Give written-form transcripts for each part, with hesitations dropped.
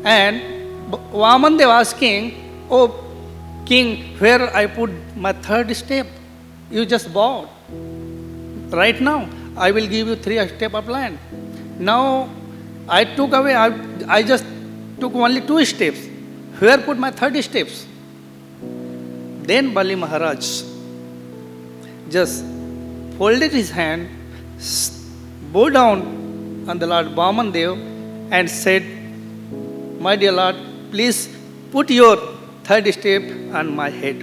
And Vamandev asking, "Oh king, where I put my third step? You just bowed. Right now, I will give you 3 steps of land. Now, I took away, I just took only 2 steps. Where put my 30 steps?" Then Bali Maharaj just folded his hand, bowed down on the Lord Vamandev and said, "My dear Lord, please put your third step on my head."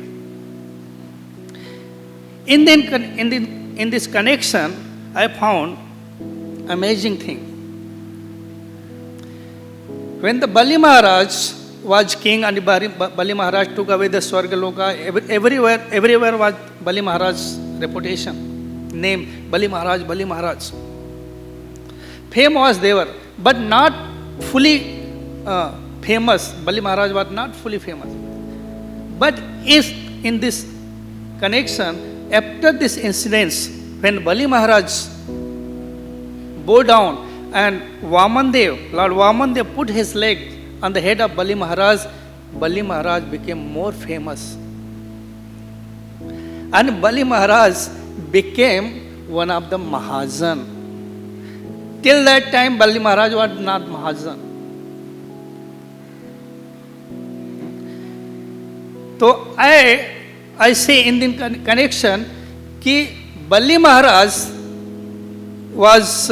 In this connection, I found amazing thing. When the Bali Maharaj was king and Bali Maharaj took away the Swargaloka, everywhere was Bali Maharaj's reputation, name, Bali Maharaj, Bali Maharaj. Fame was there, but not fully famous. Bali Maharaj was not fully famous. But if in this connection, after this incident, when Bali Maharaj bowed down and Lord Vamandev put his leg on the head of Bali Maharaj became more famous. And Bali Maharaj became one of the Mahajan. Till that time, Bali Maharaj was not Mahajan. So I say in the connection that Bali Maharaj was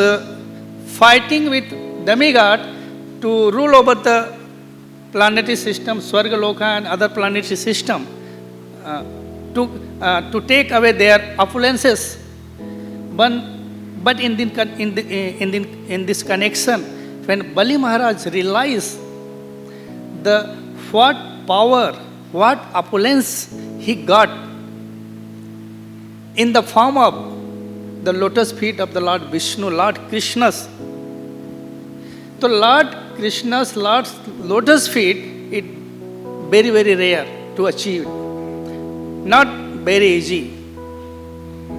fighting with demigod to rule over the planetary system, Swargaloka and other planetary system, to take away their opulences. But in this connection, when Bali Maharaj realized what power, what opulence he got in the form of the lotus feet of the Lord Vishnu, Lord Krishna's. So Lord Krishna's lotus feet, it very, very rare to achieve. Not very easy,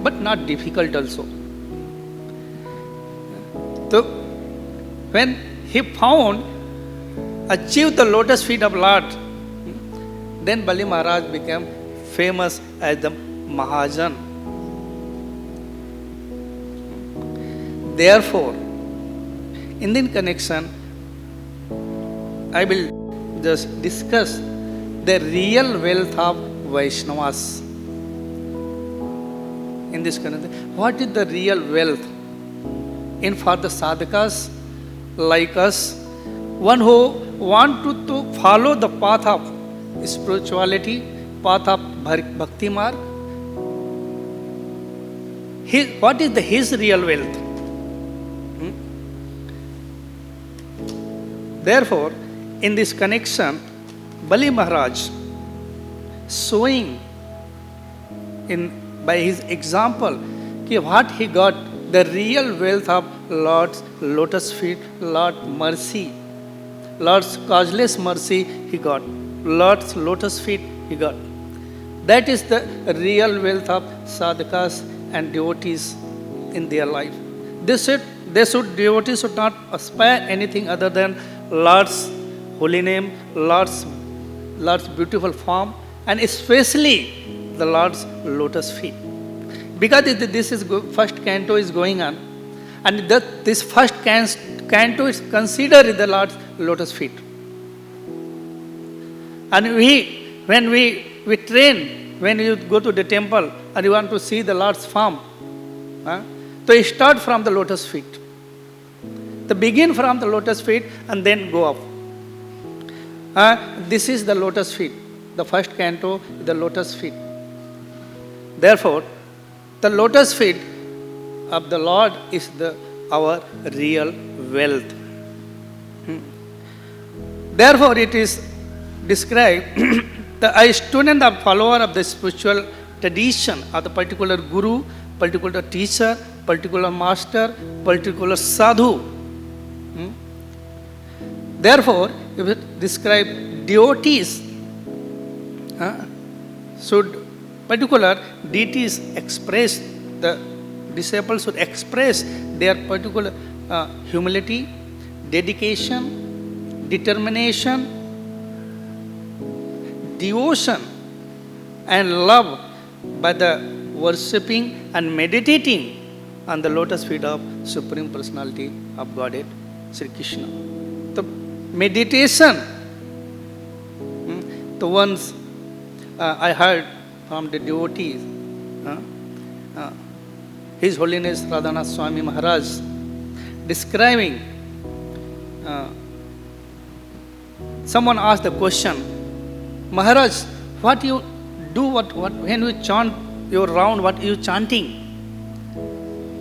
but not difficult also. So when he achieved the lotus feet of Lord, then Bali Maharaj became famous as the Mahajan. Therefore, in this connection, I will just discuss the real wealth of Vaishnavas. In this connection, what is the real wealth? For the sadhakas like us, one who want to follow the path of spirituality, path of bhakti marg, what is his real wealth? Therefore, in this connection, Bali Maharaj showing by his example what he got, the real wealth of Lord's lotus feet, Lord's mercy, Lord's causeless mercy he got, Lord's lotus feet he got. That is the real wealth of sadhakas and devotees in their life. Devotees should not aspire anything other than Lord's holy name, Lord's beautiful form, and especially the Lord's lotus feet. Because this is first canto is going on, and this first canto is considered the Lord's lotus feet. And when we train, when you go to the temple and you want to see the Lord's form, so you start from the lotus feet. To begin from the lotus feet and then go up. This is the lotus feet. The first canto, the lotus feet. Therefore, the lotus feet of the Lord is our real wealth. Therefore, it is described that a student or follower of the spiritual tradition of the particular guru, particular teacher, particular master, particular sadhu. Therefore, if it describe devotees, should particular deities express, the disciples should express their particular humility, dedication, determination, devotion, and love by the worshipping and meditating on the lotus feet of Supreme Personality of Godhead, Sri Krishna. The meditation, the ones I heard from the devotees, His Holiness Radhanath Swami Maharaj describing, someone asked the question, Maharaj, what you do, what when you chant your round, what you chanting?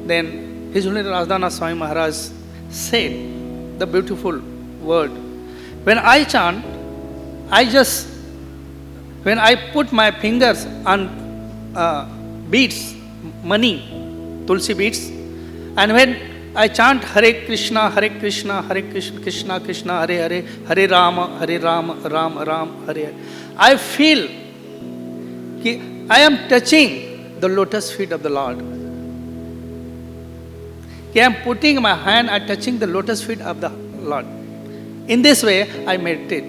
Then His Holiness Radhanath Swami Maharaj said the beautiful word, when I chant, when I put my fingers on beads, money, tulsi beads, and when I chant Hare Krishna, Hare Krishna, Hare Krishna, Krishna Krishna, Hare Hare, Hare Rama, Hare Rama, Ram Ram, Hare Hare, I feel that I am touching the lotus feet of the Lord. I am putting my hand and touching the lotus feet of the Lord. In this way, I meditate.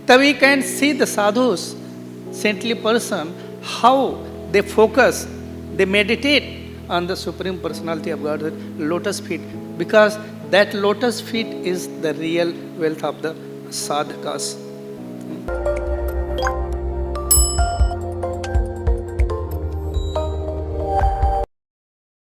Then we can see the sadhus, saintly person, how they focus, they meditate on the Supreme Personality of Godhead, lotus feet, because that lotus feet is the real wealth of the sadhakas.